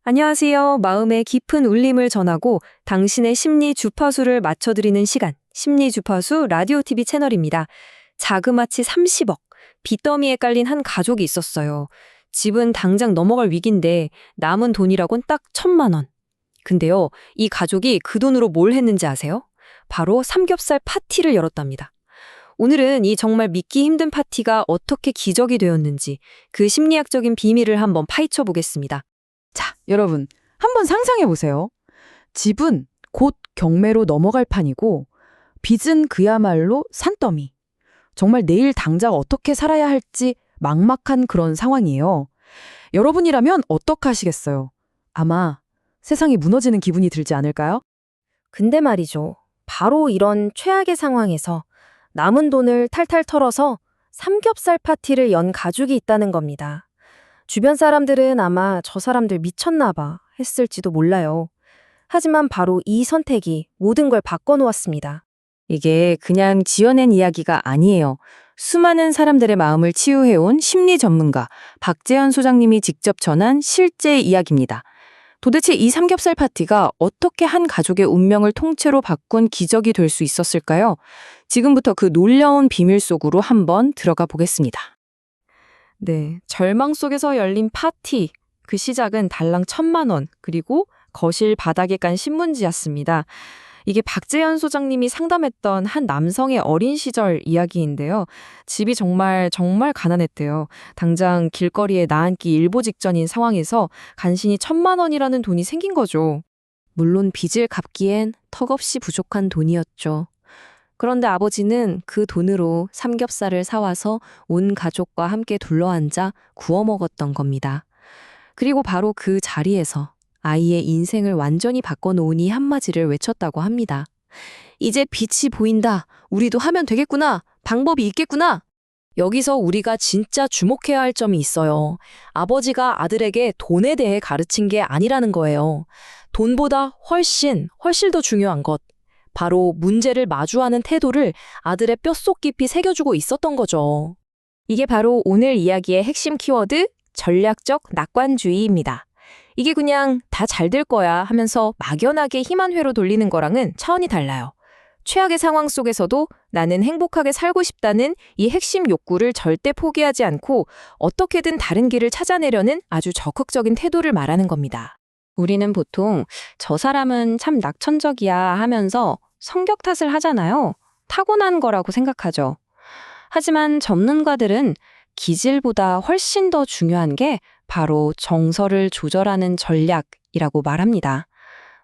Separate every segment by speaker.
Speaker 1: 안녕하세요. 마음의 깊은 울림을 전하고 당신의 심리 주파수를 맞춰드리는 시간, 심리 주파수 라디오 TV 채널입니다. 자그마치 30억, 빚더미에 깔린 한 가족이 있었어요. 집은 당장 넘어갈 위기인데 남은 돈이라곤 딱 1,000만 원. 근데요, 이 가족이 그 돈으로 뭘 했는지 아세요? 바로 삼겹살 파티를 열었답니다. 오늘은 이 정말 믿기 힘든 파티가 어떻게 기적이 되었는지 그 심리학적인 비밀을 한번 파헤쳐 보겠습니다.
Speaker 2: 자, 여러분, 한번 상상해 보세요. 집은 곧 경매로 넘어갈 판이고, 빚은 그야말로 산더미. 정말 내일 당장 어떻게 살아야 할지 막막한 그런 상황이에요. 여러분이라면 어떡하시겠어요? 아마 세상이 무너지는 기분이 들지 않을까요?
Speaker 1: 근데 말이죠. 바로 이런 최악의 상황에서 남은 돈을 탈탈 털어서 삼겹살 파티를 연 가족이 있다는 겁니다. 주변 사람들은 아마 저 사람들 미쳤나 봐 했을지도 몰라요. 하지만 바로 이 선택이 모든 걸 바꿔놓았습니다.
Speaker 3: 이게 그냥 지어낸 이야기가 아니에요. 수많은 사람들의 마음을 치유해온 심리 전문가 박재현 소장님이 직접 전한 실제 이야기입니다. 도대체 이 삼겹살 파티가 어떻게 한 가족의 운명을 통째로 바꾼 기적이 될 수 있었을까요? 지금부터 그 놀라운 비밀 속으로 한번 들어가 보겠습니다.
Speaker 1: 네, 절망 속에서 열린 파티. 그 시작은 달랑 1,000만 원, 그리고 거실 바닥에 깐 신문지였습니다. 이게 박재현 소장님이 상담했던 한 남성의 어린 시절 이야기인데요. 집이 정말 가난했대요. 당장 길거리에 나앉기 일보 직전인 상황에서 간신히 1,000만 원이라는 돈이 생긴 거죠. 물론 빚을 갚기엔 턱없이 부족한 돈이었죠. 그런데 아버지는 그 돈으로 삼겹살을 사와서 온 가족과 함께 둘러앉아 구워 먹었던 겁니다. 그리고 바로 그 자리에서 아이의 인생을 완전히 바꿔놓으니 한마디를 외쳤다고 합니다. 이제 빛이 보인다. 우리도 하면 되겠구나. 방법이 있겠구나. 여기서 우리가 진짜 주목해야 할 점이 있어요. 아버지가 아들에게 돈에 대해 가르친 게 아니라는 거예요. 돈보다 훨씬 더 중요한 것. 바로 문제를 마주하는 태도를 아들의 뼛속 깊이 새겨주고 있었던 거죠. 이게 바로 오늘 이야기의 핵심 키워드, 전략적 낙관주의입니다. 이게 그냥 다 잘 될 거야 하면서 막연하게 희망 회로 돌리는 거랑은 차원이 달라요. 최악의 상황 속에서도 나는 행복하게 살고 싶다는 이 핵심 욕구를 절대 포기하지 않고 어떻게든 다른 길을 찾아내려는 아주 적극적인 태도를 말하는 겁니다. 우리는 보통 저 사람은 참 낙천적이야 하면서 성격 탓을 하잖아요. 타고난 거라고 생각하죠. 하지만 전문가들은 기질보다 훨씬 더 중요한 게 바로 정서를 조절하는 전략이라고 말합니다.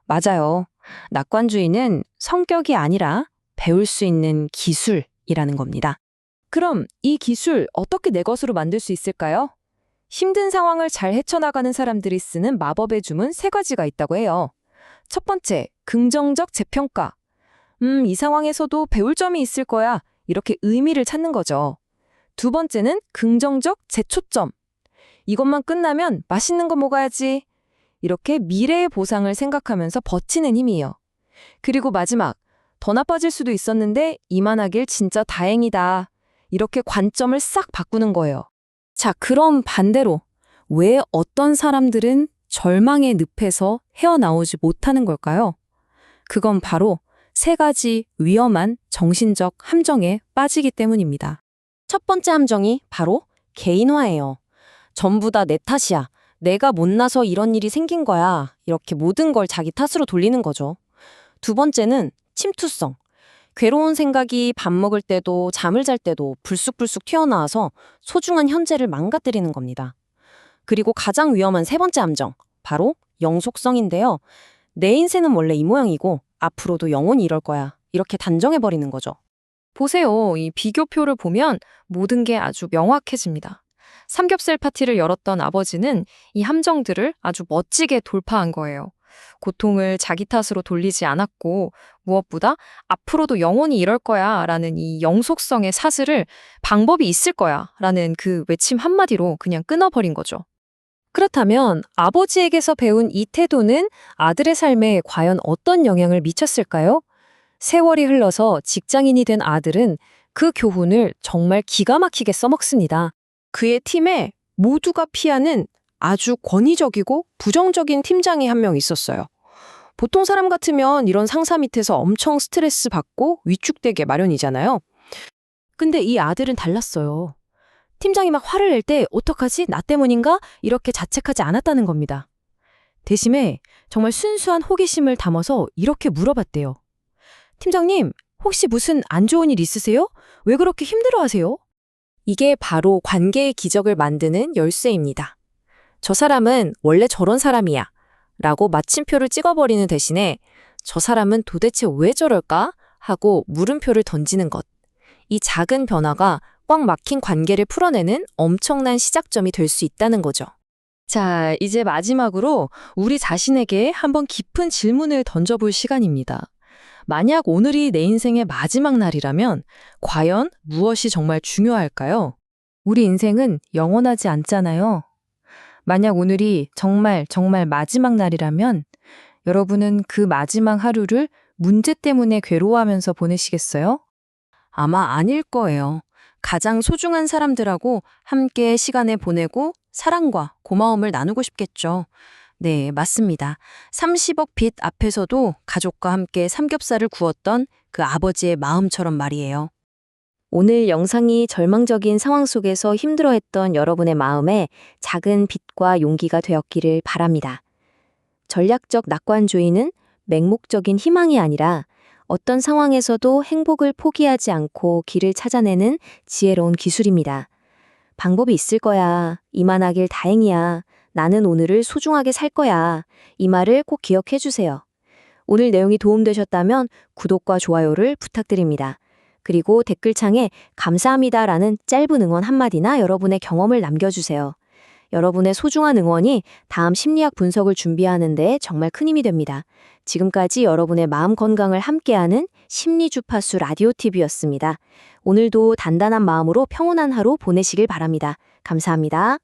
Speaker 1: 맞아요. 낙관주의는 성격이 아니라 배울 수 있는 기술이라는 겁니다. 그럼 이 기술 어떻게 내 것으로 만들 수 있을까요? 힘든 상황을 잘 헤쳐나가는 사람들이 쓰는 마법의 주문 3가지가 있다고 해요. 첫 번째, 긍정적 재평가. 이 상황에서도 배울 점이 있을 거야. 이렇게 의미를 찾는 거죠. 두 번째는 긍정적 재초점. 이것만 끝나면 맛있는 거 먹어야지. 이렇게 미래의 보상을 생각하면서 버티는 힘이에요. 그리고 마지막, 더 나빠질 수도 있었는데 이만하길 진짜 다행이다. 이렇게 관점을 싹 바꾸는 거예요. 자, 그럼 반대로 왜 어떤 사람들은 절망의 늪에서 헤어나오지 못하는 걸까요? 그건 바로 3가지 위험한 정신적 함정에 빠지기 때문입니다. 첫 번째 함정이 바로 개인화예요. 전부 다 내 탓이야. 내가 못나서 이런 일이 생긴 거야. 이렇게 모든 걸 자기 탓으로 돌리는 거죠. 두 번째는 침투성. 괴로운 생각이 밥 먹을 때도 잠을 잘 때도 불쑥불쑥 튀어나와서 소중한 현재를 망가뜨리는 겁니다. 그리고 가장 위험한 3번째 함정, 바로 영속성인데요. 내 인생은 원래 이 모양이고 앞으로도 영원히 이럴 거야. 이렇게 단정해버리는 거죠. 보세요. 이 비교표를 보면 모든 게 아주 명확해집니다. 삼겹살 파티를 열었던 아버지는 이 함정들을 아주 멋지게 돌파한 거예요. 고통을 자기 탓으로 돌리지 않았고 무엇보다 앞으로도 영원히 이럴 거야 라는 이 영속성의 사슬을 방법이 있을 거야 라는 그 외침 한마디로 그냥 끊어버린 거죠. 그렇다면 아버지에게서 배운 이 태도는 아들의 삶에 과연 어떤 영향을 미쳤을까요? 세월이 흘러서 직장인이 된 아들은 그 교훈을 정말 기가 막히게 써먹습니다. 그의 팀에 모두가 피하는
Speaker 4: 아주 권위적이고 부정적인 팀장이 한 명 있었어요. 보통 사람 같으면 이런 상사 밑에서 엄청 스트레스 받고 위축되게 마련이잖아요. 근데 이 아들은 달랐어요. 팀장이 막 화를 낼 때 어떡하지? 나 때문인가? 이렇게 자책하지 않았다는 겁니다. 대신에 정말 순수한 호기심을 담아서 이렇게 물어봤대요. 팀장님, 혹시 무슨 안 좋은 일 있으세요? 왜 그렇게 힘들어하세요? 이게 바로 관계의 기적을 만드는 열쇠입니다. 저 사람은 원래 저런 사람이야 라고 마침표를 찍어버리는 대신에 저 사람은 도대체 왜 저럴까? 하고 물음표를 던지는 것. 이 작은 변화가 꽉 막힌 관계를 풀어내는 엄청난 시작점이 될 수 있다는 거죠. 자, 이제 마지막으로 우리 자신에게 한번 깊은 질문을 던져볼 시간입니다. 만약 오늘이 내 인생의 마지막 날이라면 과연 무엇이 정말 중요할까요?
Speaker 1: 우리 인생은 영원하지 않잖아요. 만약 오늘이 정말 마지막 날이라면 여러분은 그 마지막 하루를 문제 때문에 괴로워하면서 보내시겠어요?
Speaker 4: 아마 아닐 거예요. 가장 소중한 사람들하고 함께 시간을 보내고 사랑과 고마움을 나누고 싶겠죠. 네, 맞습니다. 30억 빚 앞에서도 가족과 함께 삼겹살을 구웠던 그 아버지의 마음처럼 말이에요.
Speaker 3: 오늘 영상이 절망적인 상황 속에서 힘들어했던 여러분의 마음에 작은 빛과 용기가 되었기를 바랍니다. 전략적 낙관주의는 맹목적인 희망이 아니라 어떤 상황에서도 행복을 포기하지 않고 길을 찾아내는 지혜로운 기술입니다. 방법이 있을 거야. 이만하길 다행이야. 나는 오늘을 소중하게 살 거야. 이 말을 꼭 기억해 주세요. 오늘 내용이 도움되셨다면 구독과 좋아요를 부탁드립니다. 그리고 댓글창에 감사합니다라는 짧은 응원 한마디나 여러분의 경험을 남겨주세요. 여러분의 소중한 응원이 다음 심리학 분석을 준비하는 데 정말 큰 힘이 됩니다. 지금까지 여러분의 마음 건강을 함께하는 심리주파수 라디오TV였습니다. 오늘도 단단한 마음으로 평온한 하루 보내시길 바랍니다. 감사합니다.